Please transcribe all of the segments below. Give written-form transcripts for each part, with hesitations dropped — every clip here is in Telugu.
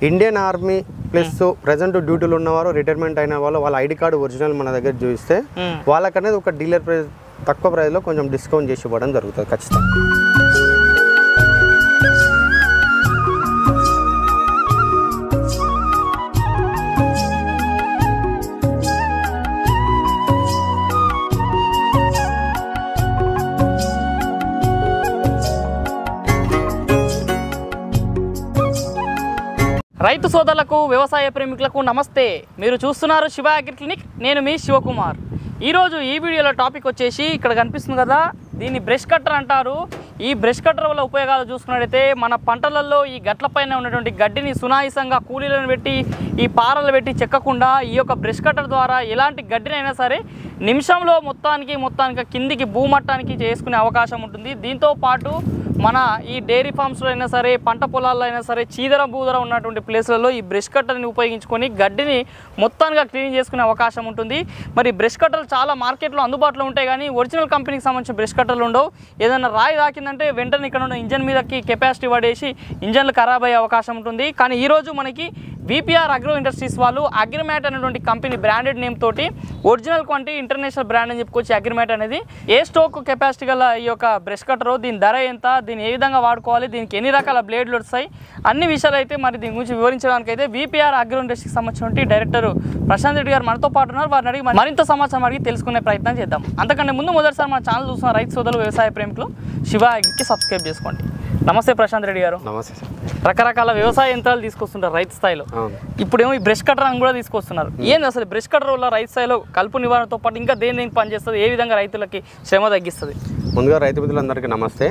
ఇండియన్ ఆర్మీ ప్లస్ ప్రెజెంట్ డ్యూటీలు ఉన్నవారు రిటైర్మెంట్ అయిన వాళ్ళు వాళ్ళ ఐడి కార్డు ఒరిజినల్ మన దగ్గర చూపిస్తే వాళ్ళకనేది ఒక డీలర్ ప్రైస్ తక్కువ ప్రైస్లో కొంచెం డిస్కౌంట్ చేసి ఇవ్వడం జరుగుతుంది ఖచ్చితంగా. రైతు సోదరులకు వ్యవసాయ ప్రేమికులకు నమస్తే. మీరు చూస్తున్నారు శివ అగ్రి క్లినిక్. నేను మీ శివకుమార్. ఈరోజు ఈ వీడియోలో టాపిక్ వచ్చేసి ఇక్కడ కనిపిస్తుంది కదా, దీన్ని బ్రష్ కట్టర్ అంటారు. ఈ బ్రష్ కట్టర్ వల్ల ఉపయోగాలు చూసుకున్నట్టయితే మన పంటలలో ఈ గట్లపైన ఉన్నటువంటి గడ్డిని సునాయాసంగా కూలీలను పెట్టి ఈ పారలు పెట్టి చెక్కకుండా ఈ యొక్క బ్రష్ కట్టర్ ద్వారా ఎలాంటి గడ్డినైనా సరే నిమిషంలో మొత్తానికి కిందికి భూమట్టానికి చేసుకునే అవకాశం ఉంటుంది. దీంతో పాటు మన ఈ డైరీ ఫార్మ్స్లో అయినా సరే పంట పొలాల్లో అయినా సరే చీదర బూదర ఉన్నటువంటి ప్లేస్లలో ఈ బ్రష్ కట్టర్ని ఉపయోగించుకొని గడ్డిని మొత్తానికి క్లీన్ చేసుకునే అవకాశం ఉంటుంది. మరి బ్రష్ కట్టర్లు చాలా మార్కెట్లో అందుబాటులో ఉంటాయి, కానీ ఒరిజినల్ కంపెనీకి సంబంధించిన బ్రష్ కట్టర్లు ఉండవు. ఏదైనా రాయి తాకిందంటే వెంటనే ఇక్కడ ఉన్న ఇంజన్ మీదకి కెపాసిటీ పడేసి ఇంజన్లు ఖరాబ్ అయ్యే అవకాశం ఉంటుంది. కానీ ఈరోజు మనకి విపిఆర్ అగ్రో ఇండస్ట్రీస్ వాళ్ళు అగ్రిమ్యాట్ అనేటువంటి కంపెనీ బ్రాండెడ్ నేమ్ తోటి ఒరిజినల్ క్వాంటిటీ ఇంటర్నేషనల్ బ్రాండ్ అని చెప్పుకోవచ్చు. అగ్రిమ్యాట్ అనేది ఏ స్టోక్ కెపాసిటీ గల ఈ యొక్క బ్రష్ కట్టరు, దీని ధర ఎంత, దీన్ని ఏ విధంగా వాడుకోవాలి, దీనికి ఎన్ని రకాల బ్లేడ్లు వస్తాయి, అన్ని విషయాలు అయితే మరి దీని గురించి వివరించడానికి అయితే విపిఆర్ అగ్రో ఇండస్ట్రీకి సంబంధించిన డైరెక్టర్ ప్రశాంత్ రెడ్డి గారు మనతో పాటు ఉన్నారు. వారిని అడిగి మరింత సమాచారం అడిగి తెలుసుకునే ప్రయత్నం చేద్దాం. అంతకంటే ముందు మొదటిసారి మన ఛానల్ చూస్తున్న రైతు సోదరులు వ్యవసాయ ప్రేమికులు శివ అగ్రికి సబ్స్క్రైబ్ చేసుకోండి. నమస్తే ప్రశాంత్ రెడ్డి గారు. నమస్తే సార్. రకరకాల వ్యవసాయ యంత్రాలు తీసుకొస్తుంటారు రైతు స్థాయిలో, ఇప్పుడేమో ఈ బ్రష్ కట్టర్ అని కూడా తీసుకొస్తున్నారు. ఏంది అసలు బ్రష్ కట్టర్ వల్ల రైతు స్థాయిలో కలుపు నివారణతో పాటు ఇంకా దేని పనిచేస్తుంది, ఏ విధంగా రైతులకి శ్రమ తగ్గిస్తుంది? ముందుగా రైతు మిత్రులందరికీ నమస్తే.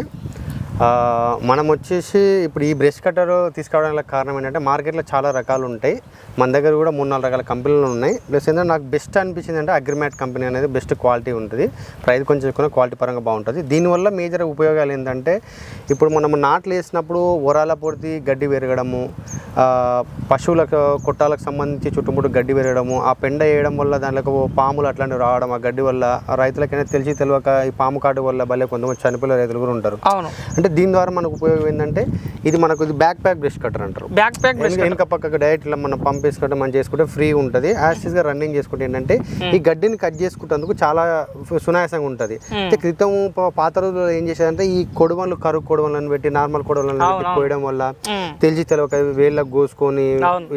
మనం వచ్చేసి ఇప్పుడు ఈ బ్రష్ కట్టర్ తీసుకురావడానికి కారణం ఏంటంటే మార్కెట్లో చాలా రకాలు ఉంటాయి, మన దగ్గర కూడా 3-4 రకాల కంపెనీలు ఉన్నాయి. ప్లస్ ఏంటంటే నాకు బెస్ట్ అనిపించింది అంటే అగ్రిమ్యాట్ కంపెనీ అనేది బెస్ట్ క్వాలిటీ ఉంటుంది, ప్రైస్ కొంచెం ఎక్కువ, క్వాలిటీ పరంగా బాగుంటుంది. దీనివల్ల మేజర్ ఉపయోగాలు ఏంటంటే ఇప్పుడు మనం నాట్లు వేసినప్పుడు వరాల పొడితి గడ్డి పెరగడము, పశువులకు కొట్టాలకు సంబంధించి చుట్టుముట్టు గడ్డి పెరగడము, ఆ పెండ వేయడం వల్ల దాంట్లో పాములు అట్లాంటివి రావడం, ఆ గడ్డి వల్ల రైతులకైనా తెలియక ఈ పాము కాటు వల్ల భలే కొంతమంది చనిపోయే రైతులు కూడా ఉంటారు. అంటే దీని ద్వారా మనకు ఉపయోగం ఏంటంటే ఇది మనకు ఇది బ్యాక్ ప్యాక్ బ్రష్ కట్టర్ అంటారు. బ్యాక్ ప్యాక్ వెనుక పక్కకు డైరెక్ట్ ఇలా మనం పంప్ వేసుకుంటే మనం చేసుకుంటే ఫ్రీ ఉంటుంది. యాక్సిస్గా రన్నింగ్ చేసుకుంటే ఏంటంటే ఈ గడ్డిని కట్ చేసుకుంటేందుకు చాలా సునాయాసంగా ఉంటుంది. అయితే క్రితం పాత రోజుల్లో ఏం చేసేదంటే ఈ కొడవలు కరువు కొడవలను పెట్టి నార్మల్ కొడవలను పెట్టి పోయడం వల్ల తెలియక వేళ్ళకు కోసుకొని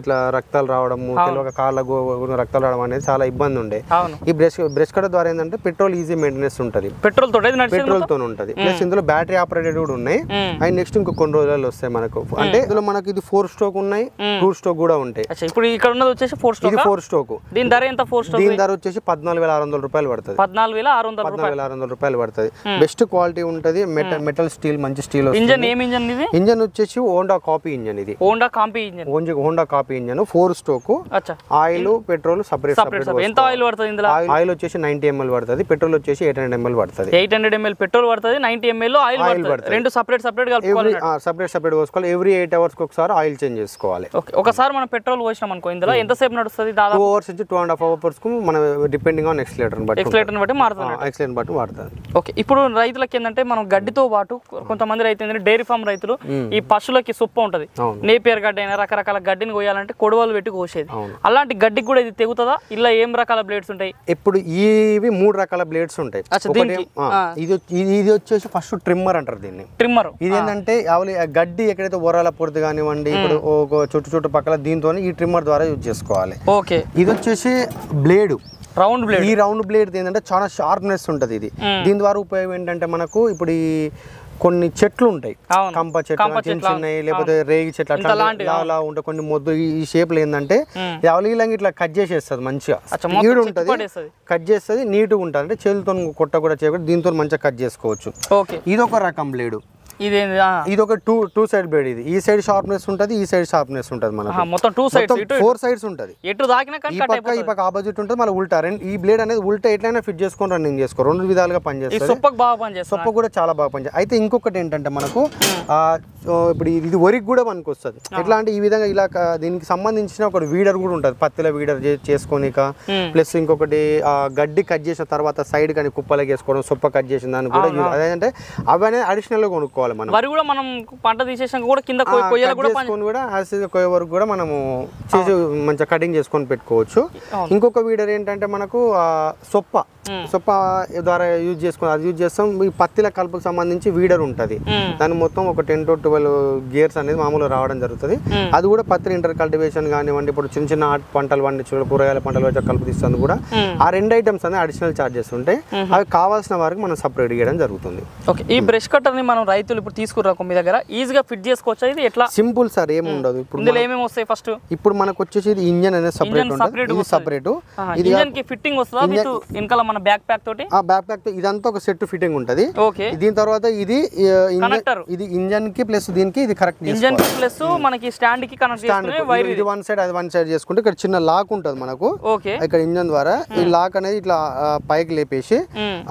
ఇట్లా రక్తాలు రావడము, తెలియక కాళ్ళకు రక్తాలు రావడం అనేది చాలా ఇబ్బంది ఉండే. ఈ బ్రష్ కట్టర్ ద్వారా ఏంటంటే పెట్రోల్ ఈజీ మెయింటెనెన్స్ ఉంటుంది, పెట్రోల్ తో ఉంటుంది. ప్లస్ ఇందులో బ్యాటరీ ఆపరేటెడ్ కూడా ఉన్నాయి. అండ్ నెక్స్ట్ ఇంకో కొన్ని రోజుల్లో వస్తాయి మనకు. అంటే ఇందులో మనకి ఇది 4 స్ట్రోక్ ఉన్నాయి, 2 స్ట్రోక్ కూడా ఉంటాయి. ఇప్పుడు ఇక్కడ ఉన్నది వచ్చేసి 4 స్ట్రోక్. ఇది 4 స్ట్రోక్. దీని ధర ఎంత? 4 స్ట్రోక్ దీని ధర వచ్చేసి 14,600 రూపాయలు పడుతుంది. 14,600 రూపాయలు పడుతుంది. బెస్ట్ క్వాలిటీ ఉంటుంది, మెటల్ స్టీల్, మంచి స్టీల్. ఇంజన్ ఏం ఇంజన్ ఇది? ఇంజన్ వచ్చేసి హోండా కాపీ ఇంజన్. ఇది Honda copy engine 4 stroke. Oil petrol separate. ఎంత ఆయిల్ పడుతుంది ఇందులో? ఆయిల్ వచ్చేసి 90 ml పడుతుంది, పెట్రోల్ వచ్చేసి 800 ml పడుతుంది. 800 ml పెట్రోల్ పడుతుంది, 90 ml ఆయిల్ పడుతుంది. రెండు సపరేట్ కలుపుకోవాలి. సపరేట్ పోసుకోవాలి. ఎవ్రీ 8 hours ఒకసారి ఆయిల్ చేంజ్ చేసుకోవాలి. ఒకసారి మనం పెట్రోల్ పోసినాం అనుకో, ఇందులో ఎంతసేపు నడుస్తుంది? దాదాపు 2 hours నుంచి 2.5 hours మనం డిపెండింగ్ ఆన్ ఎక్స్లేటర్ బట్టి మారుతుంది. ఓకే, ఇప్పుడు రైతులకి ఏంటంటే మనం గడ్డితో పాటు కొంతమంది రైతు ఏంటంటే డైరీ ఫార్మ్ రైతులు ఈ పశువులకి సొప్ప ఉంటది, నేపియర్ గడ్డి అయినా రకరకాల గడ్డిని కోయాలంటే కొడవలు పెట్టి కోసేది. అలాంటి గడ్డికి కూడా ఇది తెగుతుందా? ఇలా ఏం రకాల బ్లేడ్స్ ఉంటాయి? ఇప్పుడు ఇవి 3 రకాల బ్లేడ్స్ ఉంటాయి. ఇది వచ్చేసి ఫస్ట్ ట్రిమ్మర్ అంటారు దీన్ని. ట్రిమ్మర్ ఇది ఏంటంటే గడ్డి ఎక్కడైతే ఓరాల పొడిది కానివ్వండి, ఇప్పుడు చుట్టు పక్కల దీంతో ఈ ట్రిమ్మర్ ద్వారా యూజ్ చేసుకోవాలి. ఓకే, ఇది వచ్చేసి బ్లేడ్, రౌండ్ బ్లేడ్. ఈ రౌండ్ బ్లేడ్ ఏంటంటే చాలా షార్ప్నెస్ ఉంటుంది. ఇది దీని ద్వారా ఉపయోగం ఏంటంటే మనకు ఇప్పుడు ఈ కొన్ని చెట్లు ఉంటాయి, కంప చెట్లు చిన్నవి, లేకపోతే రేగి చెట్లు అట్లా ఉంటాయి కొన్ని మొద్దు ఈ షేప్ లో ఏంటంటే అవలీలంగా ఇట్లా కట్ చేసేస్తుంది, మంచిగా నీడు ఉంటుంది, కట్ చేస్తుంది, నీట్గా ఉంటుంది. అంటే చేతులతో కొట్ట కూడా చేయకుండా దీంతో మంచిగా కట్ చేసుకోవచ్చు. ఇది ఒక రకం బ్లేడు. ఇది ఒక టూ సైడ్ బ్లేడ్. ఇది ఈ సైడ్ షార్ప్నెస్ ఉంటుంది, ఈ సైడ్ షార్ప్నెస్ ఉంటుంది. మనకు మొత్తం 4 sides ఉంటుంది. ఈ పక్క ఆపోజిట్ ఉంటుంది, మళ్ళీ ఉల్టా. ఈ బ్లేడ్ అనేది ఉల్టా ఎట్లయినా ఫిట్ చేసుకొని రన్నింగ్ చేసుకో, 2 విధాలుగా పనిచేస్తుంది. సొప్ప కూడా చాలా బాగా పనిచేస్తుంది. అయితే ఇంకొకటి ఏంటంటే మనకు ఇప్పుడు ఇది వరికి కూడా మనకు వస్తుంది. ఎట్లా అంటే ఈ విధంగా ఇలా దీనికి సంబంధించిన ఒక వీడర్ కూడా ఉంటుంది, పత్తిల వీడర్ చేసుకోనిక. ప్లస్ ఇంకొకటి గడ్డి కట్ చేసిన తర్వాత సైడ్ కానీ కుప్పలకి వేసుకోవడం, సొప్ప కట్ చేసిన దానికి కూడా అదేంటే అవి అనేది అడిషనల్ గా కొనుక్కోవాలి. చేసుకోవాలి మనం. వరి కూడా మనం పంట తీసేసాక కూడా కింద కొయ్యలు కూడా కూడా యాసిడ్ కొయ్య వరకు కూడా మనము చేసి మంచిగా కటింగ్ చేసుకొని పెట్టుకోవచ్చు. ఇంకొక వీడర్ ఏంటంటే మనకు సొప్ప ద్వారా యూజ్ చేసుకుని అది యూజ్ చేస్తాం. ఈ పత్తిల కలుపుకు సంబంధించి వీడర్ ఉంటుంది, దాని మొత్తం ఒక 10 to 12 గేర్స్ అనేది మామూలుగా రావడం జరుగుతుంది. అది కూడా పత్తి ఇంటర్ కల్టివేషన్ కానివ్వండి, ఇప్పుడు చిన్న చిన్న పంటలు పండించడం, కూరగాయల పంటలు వచ్చి కలుపు తీస్తుంది కూడా ఆ 2 ఐటమ్స్ అనేది అడిషనల్ చార్జెస్ ఉంటాయి. అవి కావాల్సిన వారికి మనం సపరేట్ చేయడం జరుగుతుంది. ఓకే, ఈ బ్రష్ కట్టర్ ని మనం రైతులు ఇప్పుడు తీసుకురాక మీ దగ్గర ఈజీగా ఫిట్ చేసుకోవచ్చు. ఇది ఎట్లా? సింపుల్ సార్, ఏమి ఉండదు. ఇప్పుడు ఇందులో ఏమేమి వస్తాయి? ఫస్ట్ ఇప్పుడు మనకు వచ్చేసి ఇది ఇంజన్ అనేది సపరేట్ ఉంటుంది, ఇది సపరేట్. ఇంజన్ కి ఫిట్టింగ్ వస్తుందా విత్ వెనకాల మన బ్యాక్ ప్యాక్ తోటి? ఆ బ్యాక్ ప్యాక్ తో ఇదంతా ఒక సెట్ ఫిట్టింగ్ ఉంటది. ఓకే, దీని తర్వాత ఇది ఇది ఇంజన్ కి ప్లస్ దీనికి ఇది కరెక్ట్ ఇంజన్ కి ప్లస్ మనకి స్టాండ్ కి కనెక్ట్ చేసుకునే వైర్. ఇది వన్ సైడ్ అది వన్ సైడ్ చేసుకుంటే ఇక్కడ చిన్న లాక్ ఉంటది మనకు. ఓకే, ఇక్కడ ఇంజన్ ద్వారా ఈ లాక్ అనేది ఇట్లా పైకి లేపేసి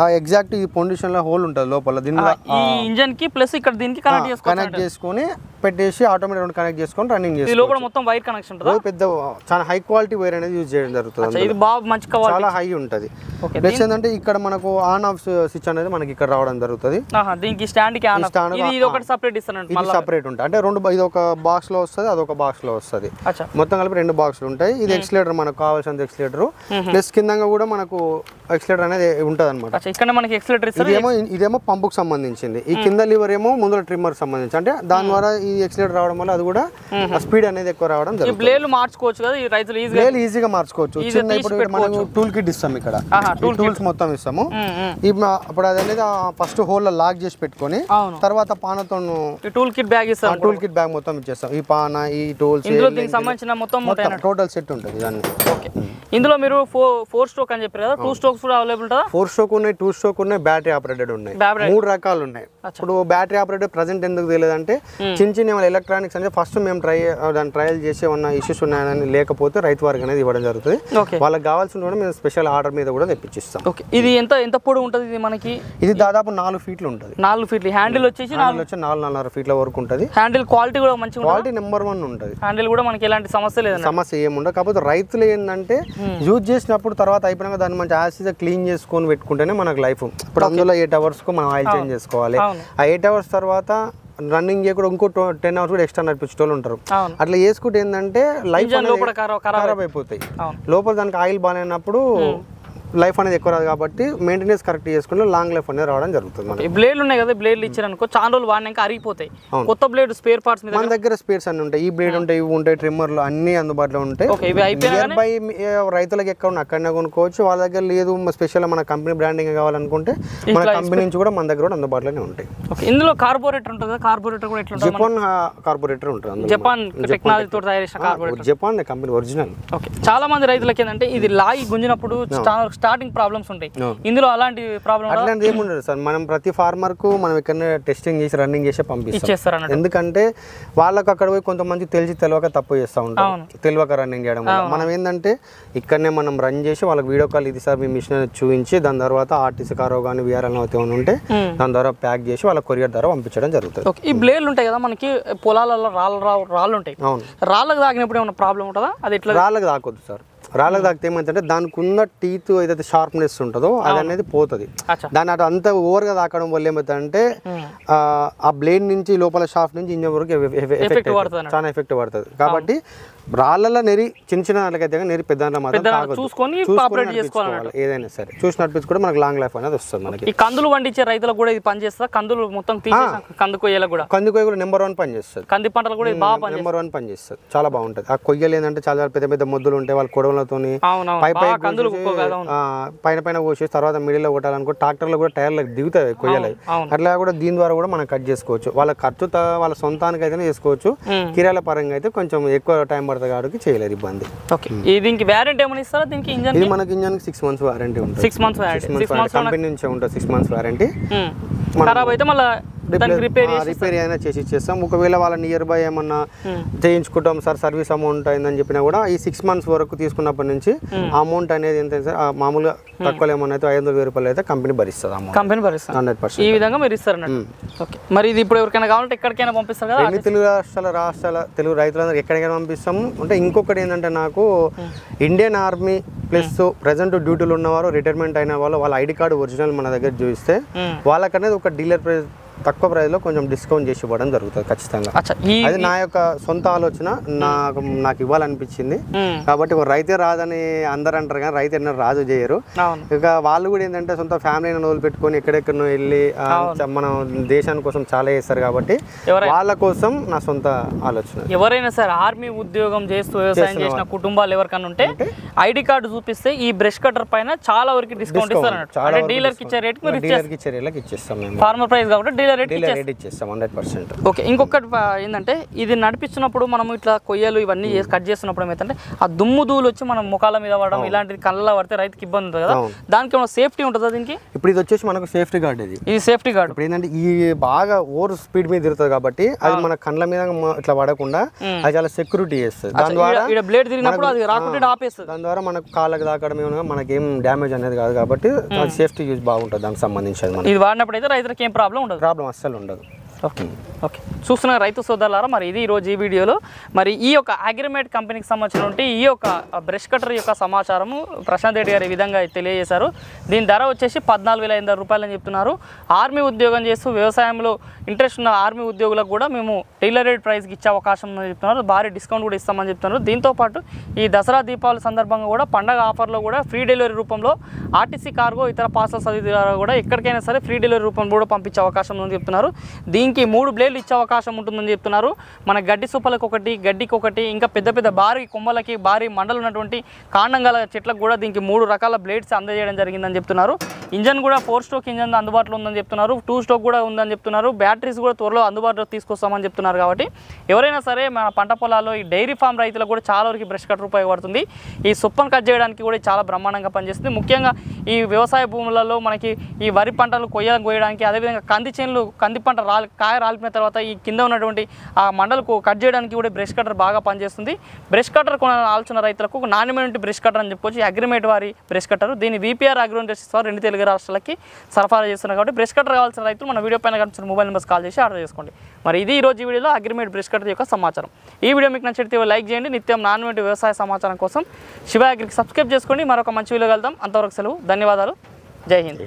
ఆ ఎగ్జాక్ట్ ఈ పొజిషన్ లో హోల్ ఉంటది లోపల. దీనిలో ఈ ఇంజన్ కి ప్లస్ ఇక్కడ దీనికి కనెక్ట్ చేసుకొని పెట్టేసి ఆటోమేటిక్ కనెక్ట్ చేసుకొని రన్నింగ్ చేసి లోపల మొత్తం వైర్ కనెక్షన్ ఉంటుంది. పెద్ద చాలా హై క్వాలిటీ వైర్ అనేది యూజ్ చేయడం జరుగుతుంది. ఇది బాగా మంచి క్వాలిటీ, చాలా హై ఉంటది. ప్లస్ ఏంటంటే ఇక్కడ మనకు ఆన్ ఆఫ్ స్విచ్ అనేది మనకి ఇక్కడ రావడం జరుగుతుంది. దీనికి స్టాండ్ కి ఆన్ ఆఫ్ ఇది ఒకటి సెపరేట్ ఇస్తానండి. ఇది సెపరేట్ ఉంటుంది, అంటే రెండు, ఇది ఒక బాక్స్ లో వస్తుంది, అదొక బాక్స్ లో వస్తుంది. మొత్తం కలిపి 2 బాక్సులు ఉంటాయి. ఇది ఎక్సిలేటర్, మనకు కావాల్సిన ఎక్సిలేటర్. ప్లస్ కింద కూడా మనకు ఎక్సిలేటర్ అనేది ఉంటుంది అనమాట. ఇక్కడ మనకి ఎక్సిలేటర్ ఇదేమో పంపుకు సంబంధించింది, ఈ కింద లివర్ ఏమో ముందు ట్రిమ్మర్ సంబంధించి. అంటే దాని ద్వారా ఈ ఎక్సిలేటర్ రావడం వల్ల అది కూడా స్పీడ్ అనేది ఎక్కువ రావడం జరుగుతుంది. బ్లేడ్లు మార్చుకోవచ్చు కదా ఈ రైతులు ఈజీగా మార్చుకోవచ్చు. చిన్న ఇప్పుడు మనం టూల్ కిట్ ఇస్తాం, ఇక్కడ టూల్స్ మొత్తం ఇస్తాము. అప్పుడు అది అనేది ఫస్ట్ హోల్ లో లాక్ చేసి పెట్టుకొని తర్వాత పానతో టూల్ కిట్ బ్యాగ్ ఇస్తాం. టూల్ కిట్ బ్యాగ్ మొత్తం ఇచ్చేస్తాం. ఈ పాన, ఈ టూల్స్, దీనికి సంబంధించిన మొత్తం టోటల్ సెట్ ఉంటుంది దాన్ని. ఇందులో మీరు 4 స్ట్రోక్ అని చెప్పారు కదా, 2 స్ట్రోక్స్ కూడా అవైలబుల్ ఉంటుందా? 4 స్ట్రోక్ ఉన్నాయి, 2 స్ట్రోక్ ఉన్నాయి, బ్యాటరీ ఆపరేటెడ్ ఉన్నాయి, 3 రకాలు ఉన్నాయి. ఇప్పుడు బ్యాటరీ ఆపరేటెడ్ ప్రెసెంట్ ఎందుకు తెలియదంటే చిన్న చిన్న ఎలక్ట్రానిక్స్ అంటే ఫస్ట్ మేము దాన్ని ట్రయల్ చేసి ఏమన్నా ఇష్యూస్ ఉన్నాయని లేకపోతే రైతు వారికి అనేది ఇవ్వడం జరుగుతుంది. వాళ్ళకి కావాల్సిన కూడా మేము స్పెషల్ ఆర్డర్ మీద కూడా తెప్పించిస్తాం. ఇది ఎంత పొడవు ఉంటుంది? ఇది మనకి ఇది దాదాపు 4 ఫీట్లు ఉంటుంది. 4 ఫీట్లు. హ్యాండిల్ వచ్చేసి 4.5 ఫీట్ల వరకు ఉంటుంది. హ్యాండిల్ క్వాలిటీ కూడా మంచిగా, క్వాలిటీ నెంబర్ 1 ఉంటుంది. హ్యాండిల్ కూడా మనకి ఎలాంటి సమస్య లేదు, సమస్య ఏముండదు. కాకపోతే రైతులు ఏంటంటే యూజ్ చేసినప్పుడు తర్వాత అయిపోయినాక దాన్ని మంచి యాసిడ్గా క్లీన్ చేసుకొని పెట్టుకుంటేనే మనకు లైఫ్. ఇప్పుడు అందులో 8 అవర్స్కు మనం ఆయిల్ చేంజ్ చేసుకోవాలి. ఆ 8 అవర్స్ తర్వాత రన్నింగ్ చేయకుండా ఇంకో 10 అవర్స్ కూడా ఎక్స్ట్రా నడిపించే వాళ్ళు ఉంటారు. అట్లా చేసుకుంటే ఏంటంటే లైఫ్ ఖరాబ్ అయిపోతాయి. లోపల దానికి ఆయిల్ బాగాలేనప్పుడు లైఫ్ అనేది ఎక్కువ రాదు. కాబట్టి మెయింటెనెన్స్ కరెక్ట్ చేసుకుంటే లాంగ్ లైఫ్ అనేది రావడం జరుగుతుంది. బ్లేడ్లు ఉన్నాయి కదా, బ్లేడ్లు ఇచ్చారనుకో చాలా రోజులు వాడినాక అరిగిపోతాయి. కొత్త బ్లేడ్ స్పేర్ పార్ట్స్ మన దగ్గర స్పేర్స్ అన్ని ఉంటాయి. ఈ బ్లేడ్ ఉంటాయి, ఇవి ఉంటాయి, ట్రిమ్మర్లు అన్ని అందుబాటులో ఉంటాయి. నియర్ బై రైతులకు ఎక్కడ అక్కడనే కొనుక్కోవచ్చు. వాళ్ళ దగ్గర లేదు స్పెషల్ మన కంపెనీ బ్రాండింగ్ కావాలనుకుంటే మన కంపెనీ నుంచి కూడా మన దగ్గర కూడా అందుబాటులోనే ఉంటాయి. ఇందులో కార్బోరేటర్ ఉంటుంది. కార్బోరేటర్ కూడా ఎట్లా? జపాన్ కార్బోరేటర్ ఉంటుంది. జపాన్ టెక్నాలజీ తోటి తయారు చేసిన కార్బోరేటర్, జపాన్ కంపెనీ ఒరిజినల్. చాలా మంది రైతులకి ఏంటంటే ఇది లాగి గుంజినప్పుడు స్టార్టింగ్ ప్రాబ్లమ్స్ ఉంటాయి. ఇందులో అలాంటి ప్రాబ్లం అట్లాంటి ఏమి ఉండదు సార్. మనం ప్రతి ఫార్మర్ కు మనం ఇక్కడ టెస్టింగ్ చేసి రన్నింగ్ చేసి పంపిస్తాం. ఎందుకంటే వాళ్ళకు అక్కడ పోయి కొంతమంది తెలియక తప్పు చేస్తూ ఉంటాం, తెలియక రన్నింగ్ చేయడం వల్ల. మనం ఏంటంటే ఇక్కడనే మనం రన్ చేసి వాళ్ళకి వీడియో కాల్ ఇది సార్ మీ మిషన్ చూపించి దాని తర్వాత ఆర్టీసీ కారో కానీ వీఆర్ఎల్ ఏమైనా ఉంటే దాని ద్వారా ప్యాక్ చేసి వాళ్ళ కొరియర్ ద్వారా పంపించడం జరుగుతుంది. ఈ బ్లేడ్లు ఉంటాయి కదా మనకి పొలాలలో రాళ్ళు ఉంటాయి. రాళ్ళకు తాకినప్పుడు ఏమైనా ప్రాబ్లం ఉంటుందా? అది ఎట్లా? రాళ్ళకు తాకొద్దు సార్. రాళ్ళకు తాకితే ఏమైందంటే దానికి ఉన్న టీత్ ఏదైతే షార్ప్నెస్ ఉంటుందో అది అనేది పోతుంది. దాని అటు అంత ఓవర్గా తాకడం వల్ల ఏమవుతుందంటే ఆ బ్లేడ్ నుంచి లోపల షాఫ్ట్ నుంచి ఇంజన్ వరకు చాలా ఎఫెక్ట్ పడుతుంది. కాబట్టి రాళ్ళలో నెరి చిన్న చిన్న దానికైతే నెరి పెద్ద మాత్రం చూసుకొని ఏదైనా సరే చూసి నడిపించుకుంటే మనకు లాంగ్ లైఫ్ అనేది వస్తుంది. మనకి కందులు పండించే రైతులకు కూడా ఇది పనిచేస్తా. కందులు మొత్తం కంది కొయ్యలకు కూడా నెంబర్ 1 పనిచేస్తుంది. కంది పంటలు కూడా బాగా నెంబర్ 1 పనిచేస్తుంది, చాలా బాగుంటుంది. ఆ కొయ్యలు ఏంటంటే చాలా పెద్ద మొద్దులు ఉంటాయి, వాళ్ళ కొడవలతోని పైన కోసేసి తర్వాత మిడిల్లో కొట్టాలనుకో ట్రాక్టర్లో కూడా టైర్లు దిగుతాయి కొయ్యలు. అట్లా కూడా దీని ద్వారా కూడా మనం కట్ చేసుకోవచ్చు. వాళ్ళ ఖర్చు వాళ్ళ సొంతానికి అయితే చేసుకోవచ్చు. కిరాల పరంగా అయితే కొంచెం ఎక్కువ టైం పడుతుంది కాబట్టి చేయలేదు ఇబ్బంది. దీనికి వారంటీ ఏమైనా ఇస్తారా? దీనికి ఇది మనకి ఇంజన్ 6 months వారంటీ ఉంటుంది. 6 months కంపెనీ నుంచి ఉంటుంది. 6 months వారంటీ. ఖరాబ్ అయితే మళ్ళీ రిపేర్ అయినా చేసి ఇచ్చేస్తాం. ఒకవేళ వాళ్ళ నియర్ బై ఏమన్నా చేయించుకుంటాం సార్ సర్వీస్ అమౌంట్ అయిందని చెప్పినా కూడా ఈ 6 months వరకు తీసుకున్నప్పటి నుంచి అమౌంట్ అనేది ఎంత సార్ మామూలుగా తక్కువ ఏమన్నా అయితే 500,000 రూపాయలు అయితే కంపెనీ భరిస్తుంది. కంపెనీ భరిస్తుంది 100%. ఈ విధంగా మీరు ఇస్తారు అన్నట్టు. మరి ఇది ఇప్పుడు ఎవరికైనా కావాలంటే ఎక్కడికైనా పంపిస్తారు కదా? అన్ని తెలుగు రాష్ట్రాల తెలుగు రైతులందరూ ఎక్కడికైనా పంపిస్తాము. అంటే ఇంకొకటి ఏంటంటే నాకు ఇండియన్ ఆర్మీ ప్లస్ ప్రెసెంట్ డ్యూటీలు ఉన్నవారు రిటైర్మెంట్ అయిన వాళ్ళు వాళ్ళ ఐడి కార్డు ఒరిజినల్ మన దగ్గర చూపిస్తే వాళ్ళకనేది ఒక డీలర్ తక్కువ ప్రైస్లో కొంచెం డిస్కౌంట్ చేసి ఇవ్వడం జరుగుతుంది ఖచ్చితంగా. అది నా యొక్క సొంత ఆలోచన, నాకు ఇవ్వాలనిపించింది కాబట్టి. ఒక రైతే రాదని అందరు అంటారు కానీ రైతు ఎన్నో రాజు చేయరు. ఇక వాళ్ళు కూడా ఏంటంటే సొంత ఫ్యామిలీని వదిలి పెట్టుకొని ఎక్కడెక్కడో వెళ్ళి మనం దేశాని కోసం చాలా చేస్తారు కాబట్టి వాళ్ళ కోసం నా సొంత ఆలోచన. ఎవరైనా సరే ఆర్మీ ఉద్యోగం చేస్తూ వ్యవసాయం చేసిన కుటుంబాలు ఎవరికైనా ఉంటే ఐడి కార్డు చూపిస్తే ఈ బ్రష్ కటర్ పైన చాలా వరకు డిస్కౌంట్ ఇస్తారు. డీలర్కి ఇచ్చే రేట్ ఇచ్చేస్తాం. ఫార్మర్ ప్రైస్ కాబట్టి డీలర్ రేట్ ఇచ్చేస్తాం 100%. ఓకే, ఇంకొకటి ఏంటంటే ఇది నడిపిస్తున్నప్పుడు మనం ఇట్లా కొయ్యలు ఇవన్నీ కట్ చేస్తున్నప్పుడు ఏమైతే ఆ దుమ్ము ధూళి వచ్చి మనం ముఖాల మీద పడడం ఇలాంటిది కళ్ళలో పడితే రైతుకి ఇబ్బంది ఉంటుంది కదా, దానికి ఏమైనా సేఫ్టీ ఉంటుందా దీనికి? ఇప్పుడు ఇది వచ్చేసి మనకు సేఫ్టీ గార్డ్. ఇది సేఫ్టీ గార్డ్. ఇప్పుడు ఏంటంటే ఈ బాగా ఓవర్ స్పీడ్ మీద తిరుగుతుంది కాబట్టి అది మన కళ్ళ మీద ఇట్లా పడకుండా అది చాలా సెక్యూరిటీ చేస్తుంది. దాని ద్వారా బ్లేడ్ తిరిగినప్పుడు అది రాకుండా ఆపేస్తుంది. దాని ద్వారా మనకు కాళ్ళకి తాకడం ఏమైనా మనకి ఏం డ్యామేజ్ అనేది కాదు కాబట్టి సేఫ్టీ యూజ్ బాగుంటుంది. దానికి సంబంధించి ఇది వాడినప్పుడు అయితే రైతులకు ఏం ప్రాబ్లం అస్సలు ఉండదు. ఓకే ఓకే, చూస్తున్న రైతు సోదరులారా, మరి ఇది ఈరోజు ఈ వీడియోలో మరి ఈ యొక్క అగ్రిమేట్ కంపెనీకి సంబంధించిన ఈ యొక్క బ్రష్ కటర్ యొక్క సమాచారము ప్రశాంత్ రెడ్డి గారు ఈ విధంగా తెలియజేశారు. దీని ధర వచ్చేసి 14,500 రూపాయలు అని చెప్తున్నారు. ఆర్మీ ఉద్యోగం చేస్తూ వ్యవసాయంలో ఇంట్రెస్ట్ ఉన్న ఆర్మీ ఉద్యోగులకు కూడా మేము టైలర్ రేట్ ప్రైస్కి ఇచ్చే అవకాశం ఉందని చెప్తున్నారు. భారీ డిస్కౌంట్ కూడా ఇస్తామని చెప్తున్నారు. దీంతోపాటు ఈ దసరా దీపావళి సందర్భంగా కూడా పండగ ఆఫర్లో కూడా ఫ్రీ డెలివరీ రూపంలో ఆర్టీసీ కార్గో ఇతర పార్సల్ సర్వీస్ ద్వారా కూడా ఎక్కడికైనా సరే ఫ్రీ డెలివరీ రూపంలో కూడా పంపించే అవకాశం ఉందని చెప్తున్నారు. దీనికి 3 బ్లేడ్లు ఇచ్చే అవకాశం ఉంటుందని చెప్తున్నారు. మన గడ్డి సూపలకు ఒకటి, గడ్డికి ఒకటి, ఇంకా పెద్ద పెద్ద భారీ కొమ్మలకి భారీ మండలు ఉన్నటువంటి కాండం గల చెట్లకు కూడా దీనికి 3 రకాల బ్లేడ్స్ అందజేయడం జరిగిందని చెప్తున్నారు. ఇంజన్ కూడా 4 స్ట్రోక్ ఇంజన్ అందుబాటులో ఉందని చెప్తున్నారు. 2 స్ట్రోక్ కూడా ఉందని చెప్తున్నారు. బ్యాటరీస్ కూడా త్వరలో అందుబాటులో తీసుకొస్తామని చెప్తున్నారు. కాబట్టి ఎవరైనా సరే మన పంట పొలాల్లో ఈ డైరీ ఫామ్ రైతులకు కూడా చాలా వరకు బ్రష్ కటర్ ఉపయోగపడుతుంది. ఈ సొప్పను కట్ చేయడానికి కూడా చాలా బ్రహ్మాండంగా పనిచేస్తుంది. ముఖ్యంగా ఈ వ్యవసాయ భూములలో మనకి ఈ వరి పంటలు కోయడానికి, అదేవిధంగా కంది చేనులు కంది పంట కాయ రాలిపిన తర్వాత ఈ కింద ఉన్నటువంటి ఆ మండలకు కట్ చేయడానికి కూడా బ్రష్ కటర్ బాగా పనిచేస్తుంది. బ్రష్ కటర్ కొనాలని ఆలోచన రైతులకు ఒక నాణ్యమైన బ్రష్ కటర్ అని చెప్పుకోవచ్చు. అగ్రిమేట్ వారి బ్రష్ కటర్. దీన్ని VPR అగ్రో ఇండస్ట్రీస్ వారు 2 తెలుగు రాష్ట్రాలకి సరఫరా చేస్తున్నారు. కాబట్టి బ్రష్ కటర్ కావాల్సిన రైతులు మన వీడియో పైన కనిపిస్తున్న మొబైల్ నెంబర్స్ కాల్ చేసి ఆర్డర్ చేసుకోండి. మరి ఇది ఈ రోజు ఈ వీడియోలో అగ్రిమేట్ బ్రష్ కటర్ యొక్క సమాచారం. ఈ వీడియో మీకు నచ్చితే లైక్ చేయండి. నిత్యం నాణ్యమైన వ్యవసాయ సమాచారం కోసం శివ అగ్రికి సబ్స్క్రైబ్ చేసుకోండి. మరొక మంచి వీడియో కలుద్దాం. అంతవరకు సెలవు. ధన్యవాదాలు. జై హింద్.